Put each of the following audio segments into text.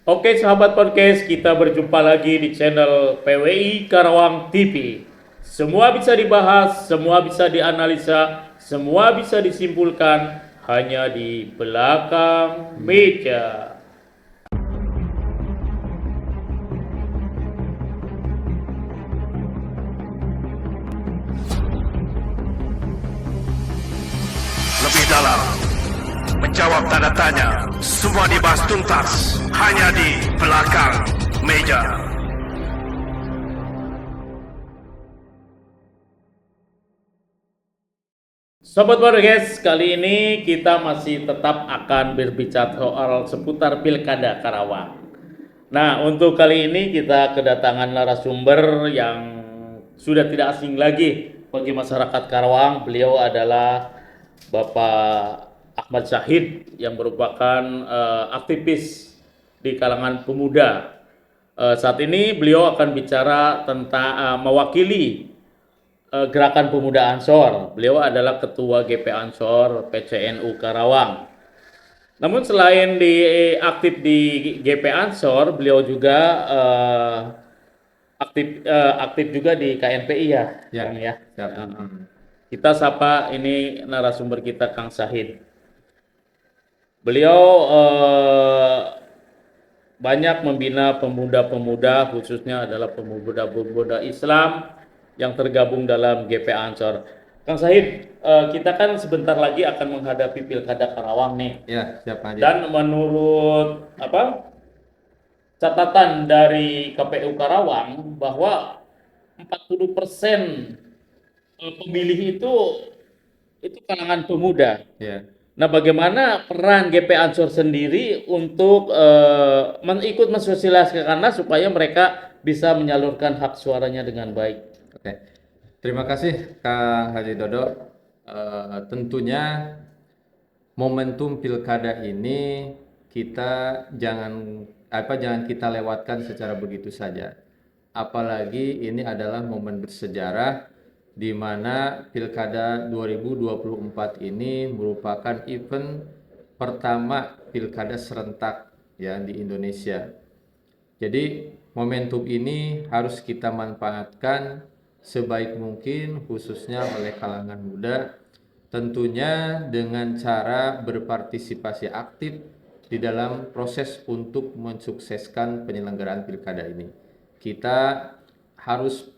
Oke sahabat podcast, kita berjumpa lagi di channel PWI Karawang TV. Semua bisa dibahas, semua bisa dianalisa, semua bisa disimpulkan hanya di belakang meja. Lebih dalam, menjawab tanda tanya, semua dibahas tuntas hanya di belakang meja. Sobat podcast, kali ini kita masih tetap akan berbicara soal seputar Pilkada Karawang. Nah, untuk kali ini kita kedatangan narasumber yang sudah tidak asing lagi bagi masyarakat Karawang. Beliau adalah Bapak Ahmad Syahid yang merupakan aktivis di kalangan pemuda. Saat ini beliau akan bicara tentang mewakili Gerakan Pemuda Ansor. Beliau adalah Ketua GP Ansor PCNU Karawang. Namun selain aktif di GP Ansor, beliau juga aktif juga di KNPI ya, Ya, Kang ya. siap. Kita sapa ini narasumber kita Kang Sahid. Beliau banyak membina pemuda-pemuda, khususnya adalah pemuda-pemuda Islam yang tergabung dalam GP Ansor. Kang Sahid, kita kan sebentar lagi akan menghadapi Pilkada Karawang nih. Ya, siap Pak Haji. Dan menurut catatan dari KPU Karawang bahwa 40% pemilih itu kalangan pemuda. Ya. Nah, bagaimana peran GP Ansor sendiri untuk ikut mensosialisasikan supaya mereka bisa menyalurkan hak suaranya dengan baik? Oke. Terima kasih Kang Haji Dodo. Tentunya momentum pilkada ini kita jangan kita lewatkan secara begitu saja. Apalagi ini adalah momen bersejarah di mana Pilkada 2024 ini merupakan event pertama pilkada serentak ya di Indonesia. Jadi momentum ini harus kita manfaatkan sebaik mungkin khususnya oleh kalangan muda, tentunya dengan cara berpartisipasi aktif di dalam proses untuk mensukseskan penyelenggaraan pilkada ini. Kita harus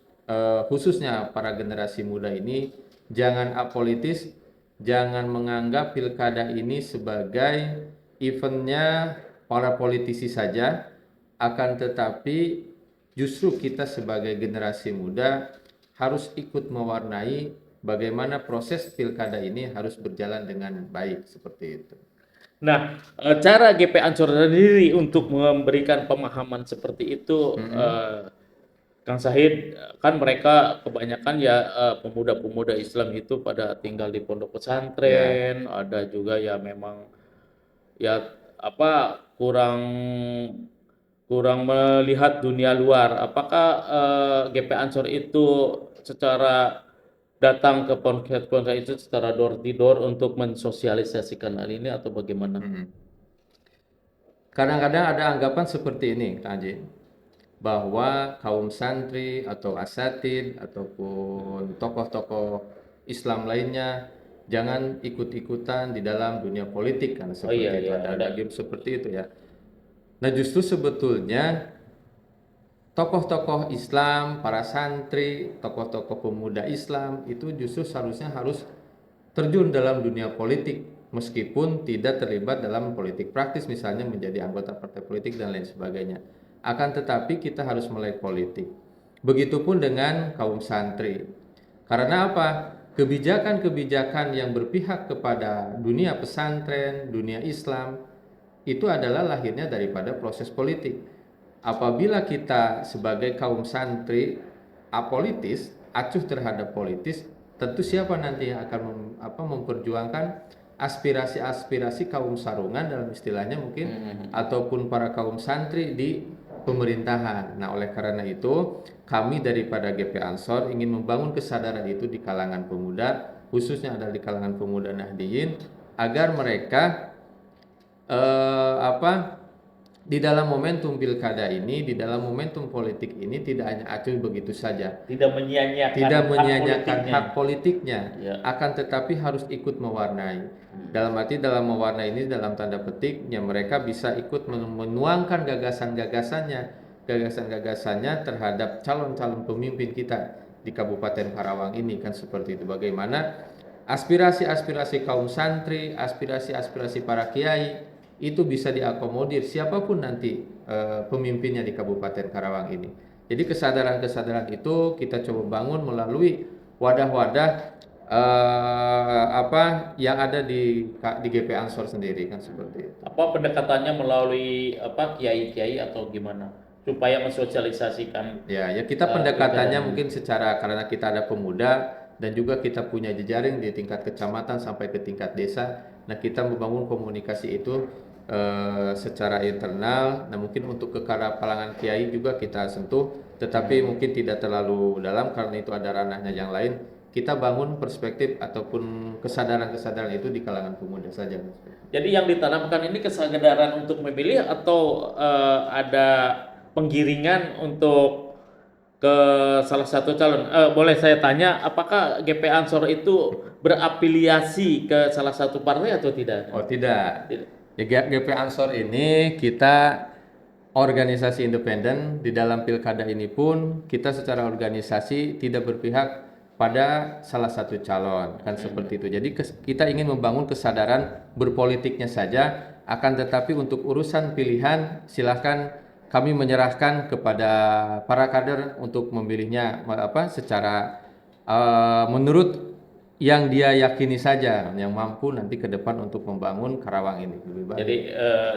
khususnya para generasi muda ini jangan apolitis, jangan menganggap pilkada ini sebagai eventnya para politisi saja, akan tetapi justru kita sebagai generasi muda harus ikut mewarnai bagaimana proses pilkada ini harus berjalan dengan baik seperti itu. Nah, cara GP Ansor sendiri untuk memberikan pemahaman seperti itu, Kang Sahid, kan mereka kebanyakan ya pemuda-pemuda Islam itu pada tinggal di pondok pesantren, ada juga ya memang ya kurang kurang melihat dunia luar. Apakah GP Ansor itu secara datang ke pondok-pondok itu secara door to door untuk mensosialisasikan hal ini atau bagaimana? Kadang-kadang ada anggapan seperti ini, Kak Haji, bahwa kaum santri atau asatid ataupun tokoh-tokoh Islam lainnya jangan ikut-ikutan di dalam dunia politik kan Oh seperti iya itu, iya ada game seperti itu ya. Nah, justru sebetulnya tokoh-tokoh Islam, para santri, tokoh-tokoh pemuda Islam itu justru seharusnya harus terjun dalam dunia politik meskipun tidak terlibat dalam politik praktis, misalnya menjadi anggota partai politik dan lain sebagainya. Akan tetapi kita harus melek politik. Begitupun dengan kaum santri. Karena apa? Kebijakan-kebijakan yang berpihak kepada dunia pesantren, dunia Islam itu adalah lahirnya daripada proses politik. Apabila kita sebagai kaum santri apolitis, acuh terhadap politis, tentu siapa nanti yang akan memperjuangkan aspirasi-aspirasi kaum sarungan dalam istilahnya mungkin, ataupun para kaum santri di pemerintahan. Nah, oleh karena itu kami daripada GP Ansor ingin membangun kesadaran itu di kalangan pemuda, khususnya adalah di kalangan pemuda Nahdiyin, agar mereka di dalam momentum pilkada ini, di dalam momentum politik ini tidak hanya acuh begitu saja, Tidak menyia-nyiakan tidak hak menyanyiakan politiknya. hak politiknya, Ya. akan tetapi harus ikut mewarnai. Dalam arti dalam mewarnai ini dalam tanda petik, ya mereka bisa ikut menuangkan gagasan-gagasannya terhadap calon-calon pemimpin kita di Kabupaten Karawang ini, kan seperti itu. Bagaimana aspirasi-aspirasi kaum santri, aspirasi-aspirasi para kiai itu bisa diakomodir siapapun nanti pemimpinnya di Kabupaten Karawang ini. Jadi kesadaran-kesadaran itu kita coba bangun melalui wadah-wadah yang ada di GP Ansor sendiri, kan seperti itu. Apa pendekatannya melalui kiai-kiai atau gimana supaya mensosialisasikan Ya kita pendekatannya mungkin secara, karena kita ada pemuda dan juga kita punya jejaring di tingkat kecamatan sampai ke tingkat desa. Nah, kita membangun komunikasi itu secara internal. Nah, mungkin untuk ke kalangan kiai juga kita sentuh, tetapi mungkin tidak terlalu dalam karena itu ada ranahnya yang lain. Kita bangun perspektif ataupun kesadaran-kesadaran itu di kalangan pemuda saja. Jadi yang ditanamkan ini kesadaran untuk memilih atau ada penggiringan untuk ke salah satu calon. Boleh saya tanya, apakah GP Ansor itu berafiliasi ke salah satu partai atau tidak? Oh tidak. Tidak. Ya, GP Ansor ini kita organisasi independen. Di dalam pilkada ini pun kita secara organisasi tidak berpihak pada salah satu calon, kan seperti itu. Jadi kita ingin membangun kesadaran berpolitiknya saja, akan tetapi untuk urusan pilihan silahkan kami menyerahkan kepada para kader untuk memilihnya secara menurut yang dia yakini saja, yang mampu nanti ke depan untuk membangun Karawang ini lebih baik. Jadi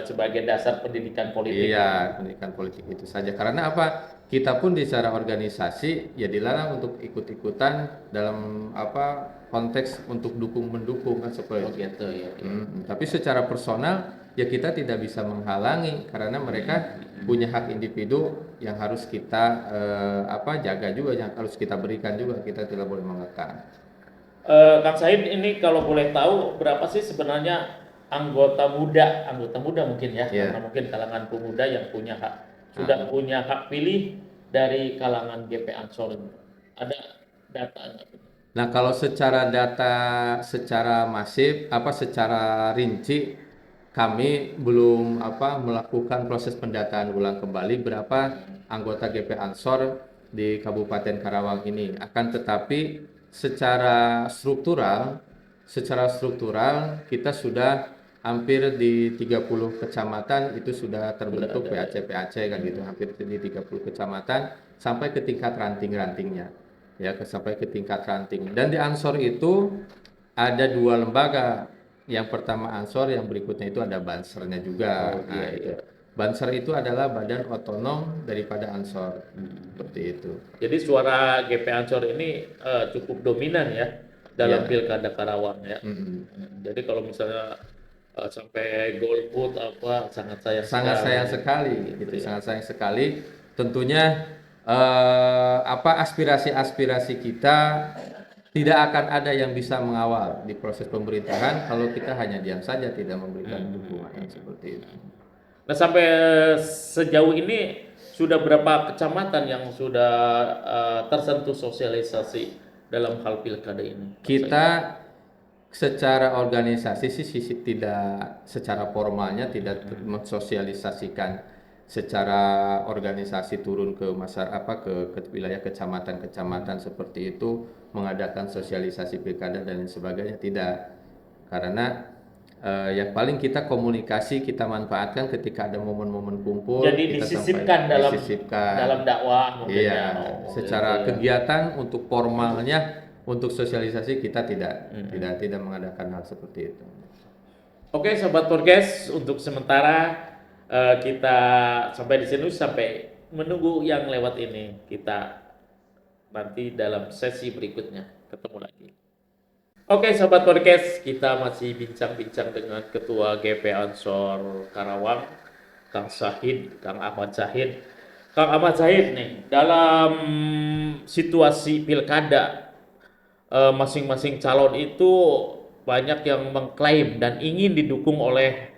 sebagai dasar pendidikan politik. Iya, pendidikan politik itu saja. Karena apa? Kita pun di secara organisasi ya dilarang untuk ikut-ikutan dalam konteks untuk dukung-mendukung, kan seperti itu. Gitu ya. Tapi secara personal ya kita tidak bisa menghalangi karena mereka punya hak individu yang harus kita jaga juga, yang harus kita berikan juga. Kita tidak boleh mengekang. Kang Said, ini kalau boleh tahu berapa sih sebenarnya anggota muda mungkin ya, Yeah. karena mungkin kalangan pemuda yang punya hak sudah punya hak pilih dari kalangan GP Ansor. Ada data nggak? Nah, kalau secara data secara masif secara rinci kami belum melakukan proses pendataan ulang kembali berapa anggota GP Ansor di Kabupaten Karawang ini. Akan tetapi secara struktural kita sudah hampir di 30 kecamatan itu sudah terbentuk PAC kan gitu, hampir di 30 kecamatan sampai ke tingkat ranting-rantingnya. Ya, sampai ke tingkat ranting. Dan di Ansor itu ada 2 lembaga. Yang pertama Ansor, yang berikutnya itu ada Bansernya juga. Itu. Banser itu adalah badan otonom daripada Ansor. Seperti itu. Jadi suara GP Ansor ini cukup dominan ya dalam pilkada Karawang ya. Jadi kalau misalnya sampai golput sangat sayang sekali. Gitu. Sangat sayang sekali. Tentunya aspirasi-aspirasi kita tidak akan ada yang bisa mengawal di proses pemerintahan kalau kita hanya diam saja tidak memberikan dukungan seperti itu. Nah, sampai sejauh ini sudah berapa kecamatan yang sudah tersentuh sosialisasi dalam hal pilkada ini? Kita secara organisasi tidak secara formalnya tidak mensosialisasikan secara organisasi turun ke masyarakat ke wilayah kecamatan seperti itu mengadakan sosialisasi pilkada dan lain sebagainya, tidak. Karena yang paling kita komunikasi kita manfaatkan ketika ada momen-momen kumpul. Jadi kita disisipkan dalam dakwah mungkin. Iya, secara kegiatan untuk formalnya untuk sosialisasi kita tidak mengadakan hal seperti itu. Oke, sobat podcast, untuk sementara kita sampai di sini, sampai menunggu yang lewat ini. Kita nanti dalam sesi berikutnya ketemu lagi. Oke, sobat podcast, kita masih bincang-bincang dengan Ketua GP Ansor Karawang, Kang Ahmad Zahid. Kang Ahmad Zahid nih, dalam situasi pilkada, masing-masing calon itu banyak yang mengklaim dan ingin didukung oleh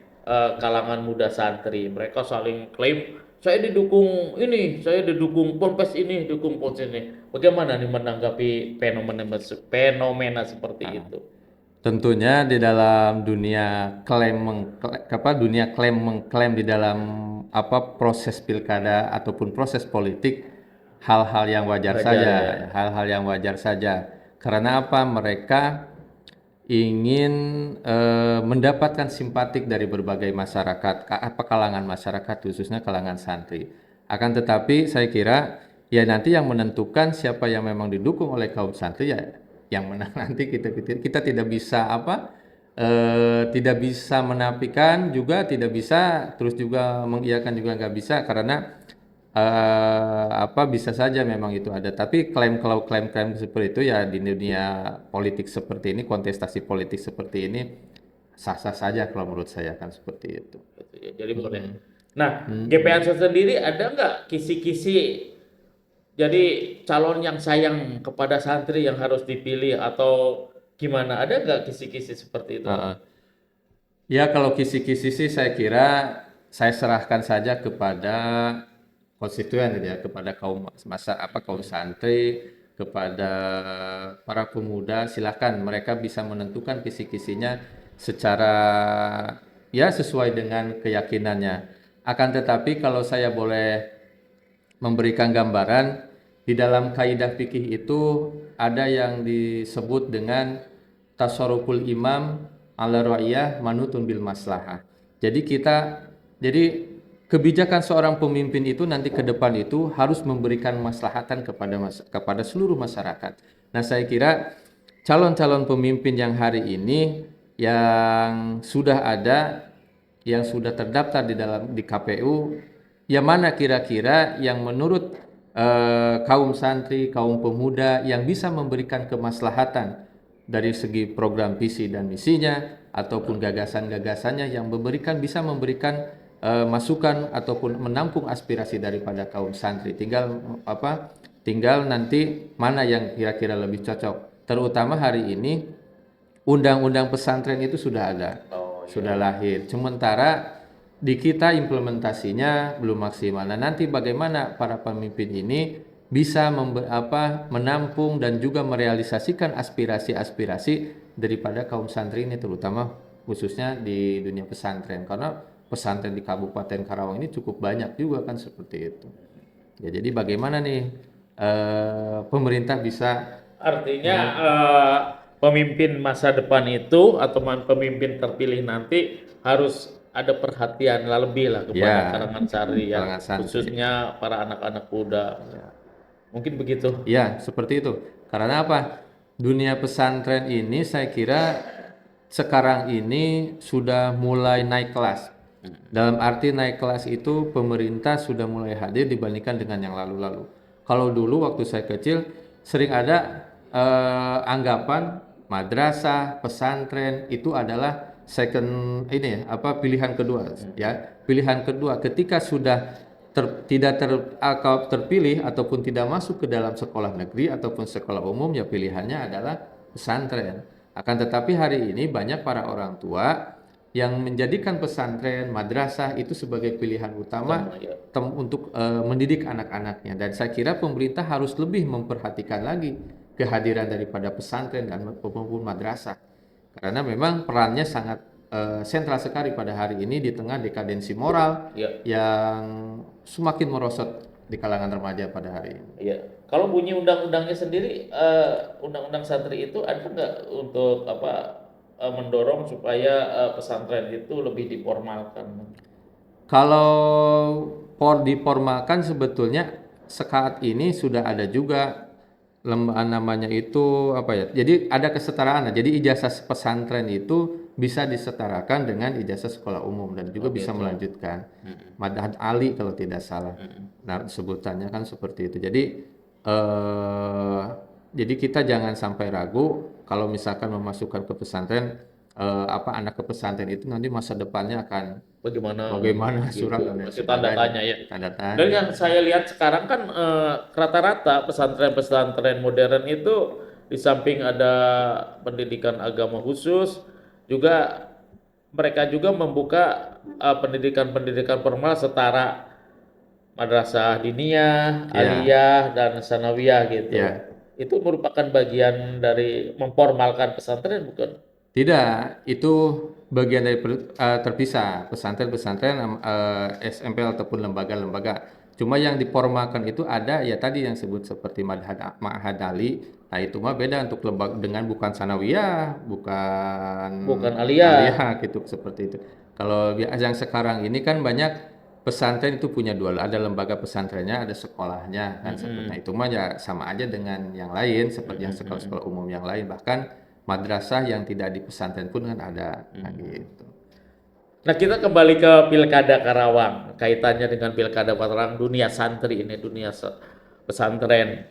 kalangan muda santri. Mereka saling klaim, saya didukung ini, saya didukung ponpes ini, dukung ponpes ini. Bagaimana nih menanggapi fenomena seperti itu? Tentunya di dalam dunia dunia klaim mengklaim di dalam proses pilkada ataupun proses politik, hal-hal yang wajar Wajar, saja, ya. hal-hal yang wajar saja. Karena apa? Mereka ingin mendapatkan simpatik dari berbagai masyarakat, kalangan masyarakat, khususnya kalangan santri. Akan tetapi saya kira ya nanti yang menentukan siapa yang memang didukung oleh kaum santri ya yang menang nanti. Kita tidak bisa tidak bisa menafikan juga, tidak bisa terus juga mengiyakan juga nggak bisa, karena bisa saja memang itu ada, tapi klaim seperti itu ya di dunia politik seperti ini, kontestasi politik seperti ini sah-sah saja kalau menurut saya, kan seperti itu. Gitu ya, jadi boleh. Nah, GPANS sendiri ada nggak kisi-kisi jadi calon yang sayang kepada santri yang harus dipilih atau gimana? Ada nggak kisi-kisi seperti itu? Ya kalau kisi-kisi sih saya kira saya serahkan saja kepada konstituen gitu ya, kepada kaum santri, kepada para pemuda. Silakan mereka bisa menentukan kisi-kisinya secara ya sesuai dengan keyakinannya. Akan tetapi kalau saya boleh memberikan gambaran, di dalam kaidah fikih itu ada yang disebut dengan tasarruful imam ala ra'iyah manutun bil maslahah. Jadi kebijakan seorang pemimpin itu nanti ke depan itu harus memberikan maslahatan kepada seluruh masyarakat. Nah, saya kira calon-calon pemimpin yang hari ini yang sudah ada, yang sudah terdaftar di KPU, yang mana kira-kira yang menurut kaum santri, kaum pemuda yang bisa memberikan kemaslahatan dari segi program visi dan misinya ataupun gagasan-gagasannya, yang bisa memberikan masukan ataupun menampung aspirasi daripada kaum santri. Tinggal nanti mana yang kira-kira lebih cocok. Terutama hari ini undang-undang pesantren itu sudah ada, sudah lahir. Sementara di kita implementasinya belum maksimal. Nah, nanti bagaimana para pemimpin ini bisa menampung dan juga merealisasikan aspirasi-aspirasi daripada kaum santri ini, terutama khususnya di dunia pesantren, karena pesantren di Kabupaten Karawang ini cukup banyak juga kan seperti itu. Ya, jadi bagaimana nih pemerintah bisa Artinya pemimpin masa depan itu atau pemimpin terpilih nanti harus ada perhatian lebih lah kepada Ya, kalangan santri ya, kalangan santri. khususnya para anak-anak muda. Mungkin begitu. Ya, seperti itu. Karena apa? Dunia pesantren ini saya kira sekarang ini sudah mulai naik kelas. Dalam arti naik kelas itu pemerintah sudah mulai hadir dibandingkan dengan yang lalu-lalu. Kalau dulu waktu saya kecil sering ada anggapan madrasah, pesantren itu adalah pilihan kedua ya. Pilihan kedua ketika sudah tidak terpilih ataupun tidak masuk ke dalam sekolah negeri ataupun sekolah umum, ya pilihannya adalah pesantren. Akan tetapi hari ini banyak para orang tua yang menjadikan pesantren, madrasah itu sebagai pilihan utama untuk mendidik anak-anaknya. Dan saya kira pemerintah harus lebih memperhatikan lagi kehadiran daripada pesantren dan maupun madrasah. Karena memang perannya sangat sentral sekali pada hari ini di tengah dekadensi moral yang semakin merosot di kalangan remaja pada hari ini. Iya. Kalau bunyi undang-undangnya sendiri, undang-undang santri itu ada nggak untuk mendorong supaya pesantren itu lebih diformalkan? Kalau diformalkan sebetulnya saat ini sudah ada juga namanya itu Jadi ada kesetaraan. Jadi ijazah pesantren itu bisa disetarakan dengan ijazah sekolah umum dan juga bisa melanjutkan. Madhab Ali kalau tidak salah. Nah, sebutannya kan seperti itu. Jadi kita jangan sampai ragu kalau misalkan memasukkan ke pesantren anak ke pesantren itu nanti masa depannya akan bagaimana gitu. surat dan Masih tanda tanya ya. Tanda tanya. Dan yang saya lihat sekarang kan rata-rata pesantren-pesantren modern itu di samping ada pendidikan agama khusus juga mereka juga membuka pendidikan-pendidikan formal setara madrasah diniyah, Ya, aliyah, dan sanawiyah gitu. ya. Itu merupakan bagian dari memformalkan pesantren bukan? Tidak, itu bagian dari terpisah pesantren-pesantren SMP ataupun lembaga-lembaga. Cuma yang diformalkan itu ada ya tadi yang sebut seperti Ma'had Ali. Nah itu mah beda untuk lembaga dengan bukan sanawiyah, bukan Bukan aliyah. aliyah gitu seperti itu. Kalau yang sekarang ini kan banyak pesantren itu punya dua, ada lembaga pesantrennya, ada sekolahnya kan seperti. Nah itu mah ya sama aja dengan yang lain seperti yang sekolah-sekolah umum yang lain, bahkan madrasah yang tidak di pesantren pun kan ada nah, gitu. Nah, kita kembali ke Pilkada Karawang. Kaitannya dengan Pilkada Karawang, dunia santri ini, dunia pesantren.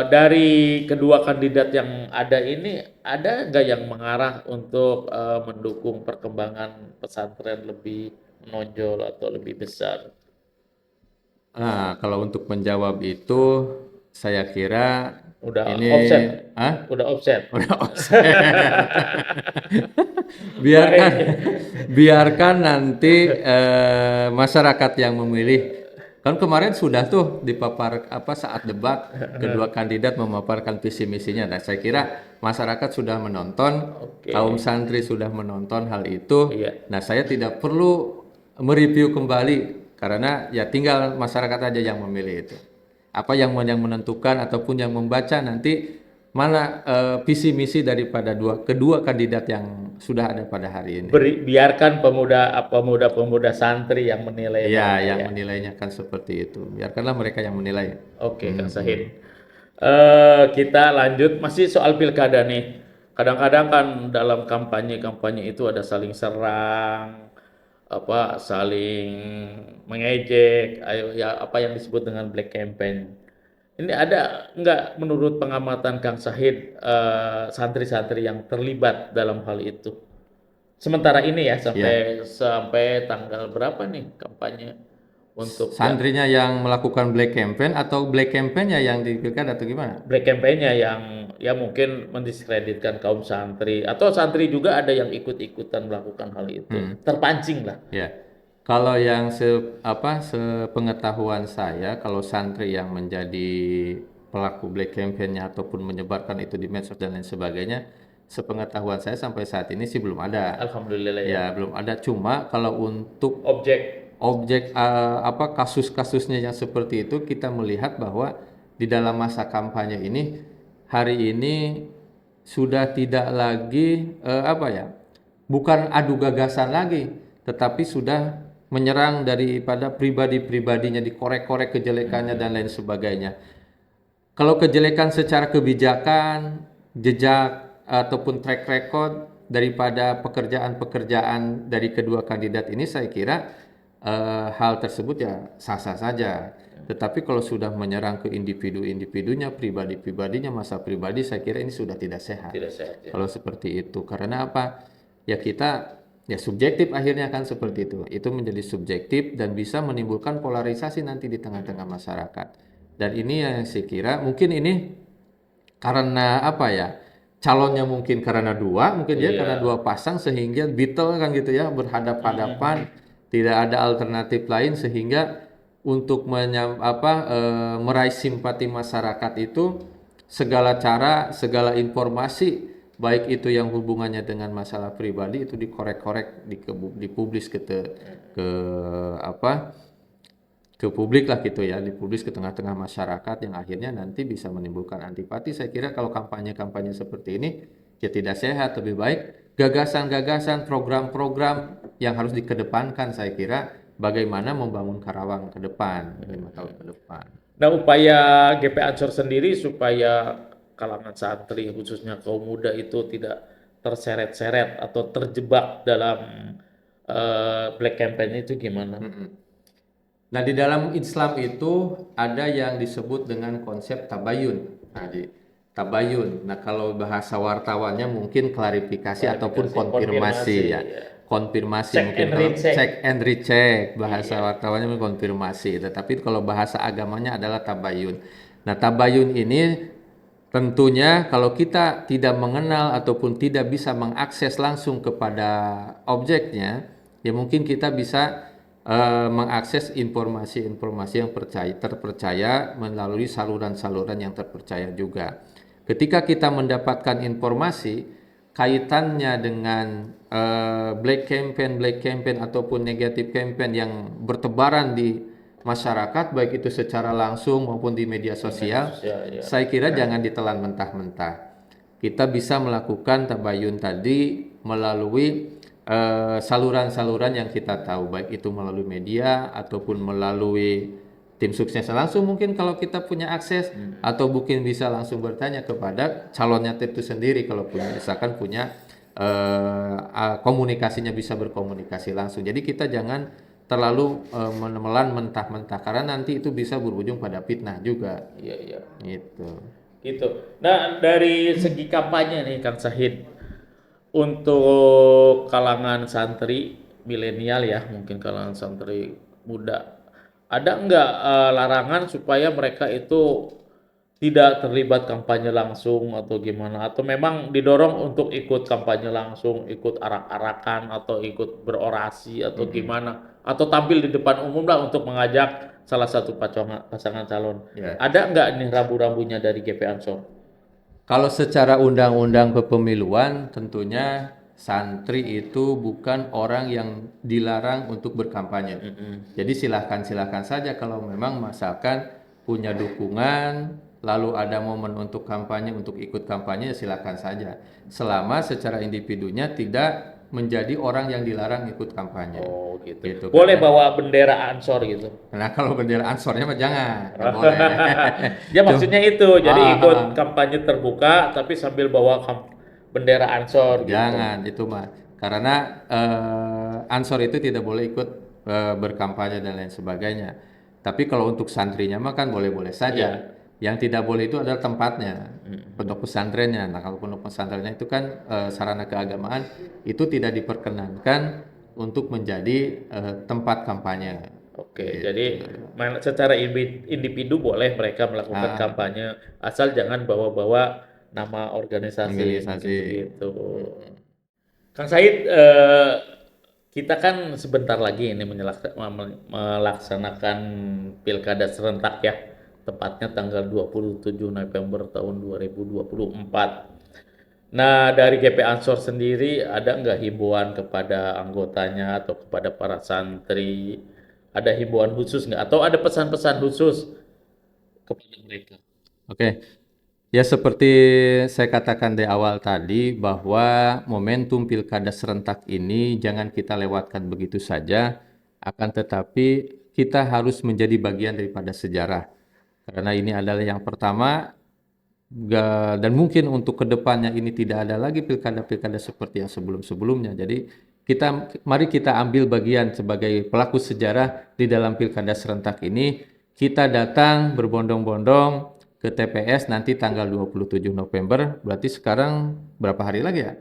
Dari kedua kandidat yang ada ini, ada nggak yang mengarah untuk mendukung perkembangan pesantren lebih menonjol atau lebih besar? Nah, kalau untuk menjawab itu saya kira Udah ini offset, ah udah offset. udah offset. biarkan Baik. biarkan nanti masyarakat yang memilih. Kan kemarin sudah tuh dipapar apa saat debat kedua kandidat memaparkan visi misinya. Dan saya kira masyarakat sudah menonton, Oke. kaum santri sudah menonton hal itu. Iya. Nah, saya tidak perlu mereview kembali karena ya tinggal masyarakat aja yang memilih itu. Apa yang menentukan ataupun yang membaca nanti mana visi misi daripada kedua kandidat yang sudah ada pada hari ini. Biarkan pemuda-pemuda santri yang menilai. Ya, mereka yang ya. menilainya kan seperti itu. Biarkanlah mereka yang menilai. Oke, Kang Sahid. Kita lanjut masih soal pilkada nih. Kadang-kadang kan dalam kampanye-kampanye itu ada saling serang, saling mengejek, ayo ya apa yang disebut dengan black campaign. Ini ada nggak menurut pengamatan Kang Sahid santri-santri yang terlibat dalam hal itu? Sementara ini ya Ya, sampai tanggal berapa nih kampanye untuk santrinya yang melakukan black campaign atau black campaign-nya yang di pilkada atau gimana? black campaign-nya yang ya mungkin mendiskreditkan kaum santri atau santri juga ada yang ikut-ikutan melakukan hal itu. Terpancing lah. Ya. Kalau yang sepengetahuan saya, kalau santri yang menjadi pelaku black campaign-nya ataupun menyebarkan itu di medsos dan lain sebagainya, sepengetahuan saya sampai saat ini sih belum ada. Alhamdulillah ya. Ya, belum ada. Cuma kalau untuk Objek kasus-kasusnya yang seperti itu kita melihat bahwa di dalam masa kampanye ini hari ini sudah tidak lagi bukan adu gagasan lagi, tetapi sudah menyerang daripada pribadi-pribadinya, dikorek-korek kejelekannya dan lain sebagainya. Kalau kejelekan secara kebijakan, jejak ataupun track record daripada pekerjaan-pekerjaan dari kedua kandidat ini saya kira hal tersebut ya sah-sah saja. Tetapi kalau sudah menyerang ke individu-individunya, pribadi-pribadinya, masa pribadi, saya kira ini sudah tidak sehat. Tidak sehat ya. Kalau seperti itu, karena apa? Ya kita ya subjektif akhirnya kan seperti itu. Itu menjadi subjektif dan bisa menimbulkan polarisasi nanti di tengah-tengah masyarakat. Dan ini yang saya kira mungkin ini karena apa ya? Calonnya mungkin karena dua, mungkin dia karena dua pasang sehingga battle kan gitu ya, berhadap-hadapan, tidak ada alternatif lain sehingga untuk meraih simpati masyarakat itu segala cara, segala informasi baik itu yang hubungannya dengan masalah pribadi itu dikorek-korek, dipublis ke publik lah gitu ya, dipublis ke tengah-tengah masyarakat yang akhirnya nanti bisa menimbulkan antipati. Saya kira kalau kampanye-kampanye seperti ini ya tidak sehat, lebih baik gagasan-gagasan, program-program yang harus dikedepankan saya kira bagaimana membangun Karawang ke depan 5 tahun ke depan. Nah, upaya GP Ansor sendiri supaya kalangan santri khususnya kaum muda itu tidak terseret-seret atau terjebak dalam black campaign itu gimana? Nah, di dalam Islam itu ada yang disebut dengan konsep tabayun. Tabayun. Nah, kalau bahasa wartawannya mungkin klarifikasi ataupun konfirmasi ya. Konfirmasi Check mungkin and kalau recheck. check and recheck bahasa wartawannya mungkin konfirmasi. Tetapi kalau bahasa agamanya adalah tabayun. Nah, tabayun ini tentunya kalau kita tidak mengenal ataupun tidak bisa mengakses langsung kepada objeknya, ya mungkin kita bisa mengakses informasi-informasi yang terpercaya melalui saluran-saluran yang terpercaya juga. Ketika kita mendapatkan informasi kaitannya dengan black campaign ataupun negatif campaign yang bertebaran di masyarakat, baik itu secara langsung maupun di media sosial, Ya. saya kira jangan ditelan mentah-mentah. Kita bisa melakukan tabayun tadi melalui saluran-saluran yang kita tahu, baik itu melalui media ataupun melalui tim sukses langsung, mungkin kalau kita punya akses, atau mungkin bisa langsung bertanya kepada calonnya itu sendiri kalau punya, misalkan punya komunikasinya, bisa berkomunikasi langsung. Jadi kita jangan terlalu menelan mentah-mentah, karena nanti itu bisa berujung pada fitnah juga. Iya. Gitu. Gitu. Nah, dari segi kampanye nih Kang Sahid, untuk kalangan santri milenial ya, mungkin kalangan santri muda, ada nggak larangan supaya mereka itu tidak terlibat kampanye langsung atau gimana? Atau memang didorong untuk ikut kampanye langsung, ikut arak-arakan atau ikut berorasi atau gimana? Atau tampil di depan umum lah untuk mengajak salah satu pasangan calon. Ya. Ada nggak nih rambu-rambunya dari GP Ansor? Kalau secara undang-undang kepemiluan, tentunya santri itu bukan orang yang dilarang untuk berkampanye. Jadi silahkan saja kalau memang misalkan punya dukungan, lalu ada momen untuk kampanye, untuk ikut kampanye, ya silahkan saja. Selama secara individunya tidak menjadi orang yang dilarang ikut kampanye. Oh gitu. Gitu, Boleh karena- bawa bendera Ansor gitu. Nah, kalau bendera Ansornya mah jangan, nggak boleh. Ya maksudnya itu, jadi ikut Ah. kampanye terbuka tapi sambil bawa bendera Ansor gitu. Jangan itu mah, karena Ansor itu tidak boleh ikut berkampanye dan lain sebagainya. Tapi kalau untuk santrinya mah kan boleh-boleh saja. Yang tidak boleh itu adalah tempatnya, pondok pesantrennya. Nah, kalau pondok pesantrennya itu kan sarana keagamaan, itu tidak diperkenankan untuk menjadi tempat kampanye. Oke, jadi secara individu boleh mereka melakukan kampanye asal jangan bawa-bawa nama organisasi mungkin Organisasi. begitu. Kang Said, kita kan sebentar lagi ini melaksanakan pilkada serentak ya, tepatnya tanggal 27 November tahun 2024. Nah, dari GP Ansor sendiri ada nggak himbauan kepada anggotanya atau kepada para santri? Ada himbauan khusus nggak? Atau ada pesan-pesan khusus kepada mereka? Oke. Ya, seperti saya katakan di awal tadi, bahwa momentum pilkada serentak ini jangan kita lewatkan begitu saja, akan tetapi kita harus menjadi bagian daripada sejarah. Karena ini adalah yang pertama, dan mungkin untuk kedepannya ini tidak ada lagi pilkada-pilkada seperti yang sebelum-sebelumnya. Jadi mari kita ambil bagian sebagai pelaku sejarah di dalam pilkada serentak ini. Kita datang berbondong-bondong ke TPS nanti tanggal 27 November, berarti sekarang berapa hari lagi ya?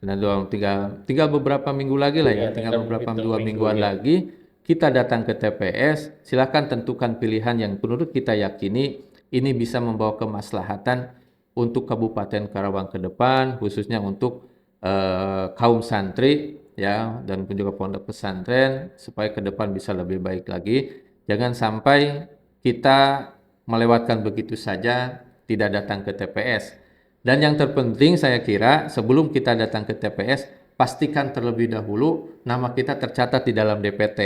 Nah, tinggal beberapa minggu lagi lah ya, tinggal beberapa dua mingguan lagi kita datang ke TPS. Silakan tentukan pilihan yang menurut kita yakini ini bisa membawa kemaslahatan untuk Kabupaten Karawang ke depan, khususnya untuk kaum santri ya, dan juga pondok pesantren, supaya ke depan bisa lebih baik lagi. Jangan sampai kita melewatkan begitu saja, tidak datang ke TPS. Dan yang terpenting saya kira, sebelum kita datang ke TPS, pastikan terlebih dahulu nama kita tercatat di dalam DPT.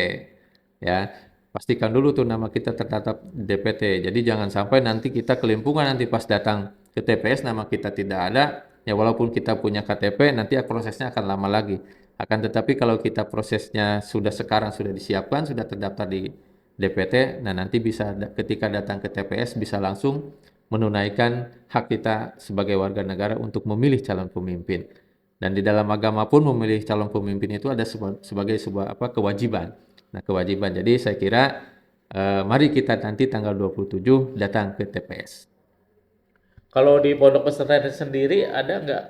Ya, pastikan dulu tuh nama kita tercatat di DPT. Jadi jangan sampai nanti kita kelimpungan, nanti pas datang ke TPS nama kita tidak ada. Ya, walaupun kita punya KTP, nanti prosesnya akan lama lagi. Akan tetapi kalau kita prosesnya sekarang sudah disiapkan, sudah terdaftar di DPT, nah nanti bisa ketika datang ke TPS bisa langsung menunaikan hak kita sebagai warga negara untuk memilih calon pemimpin. Dan di dalam agama pun memilih calon pemimpin itu ada sebagai sebuah kewajiban. Nah, kewajiban. Jadi saya kira mari kita nanti tanggal 27 datang ke TPS. Kalau di pondok pesantren sendiri ada nggak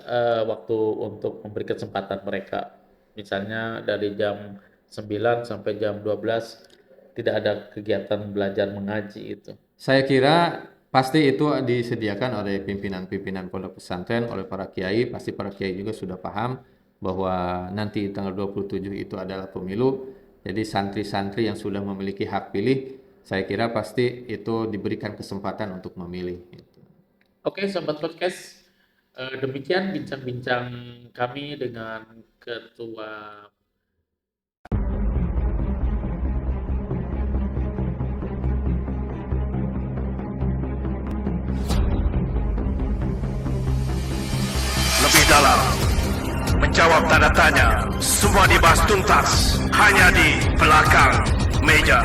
waktu untuk memberi kesempatan mereka? Misalnya dari jam 9 sampai jam 12 tidak ada kegiatan belajar mengaji itu. Saya kira Pasti itu disediakan oleh pimpinan-pimpinan pondok pesantren, oleh para kiai. Pasti para kiai juga sudah paham bahwa nanti tanggal 27 itu adalah pemilu. Jadi santri-santri yang sudah memiliki hak pilih, saya kira pasti itu diberikan kesempatan untuk memilih. Oke, Sobat Podcast, demikian bincang-bincang kami dengan Ketua Lebih dalam, menjawab tanda tanya, semua dibahas tuntas hanya di belakang meja.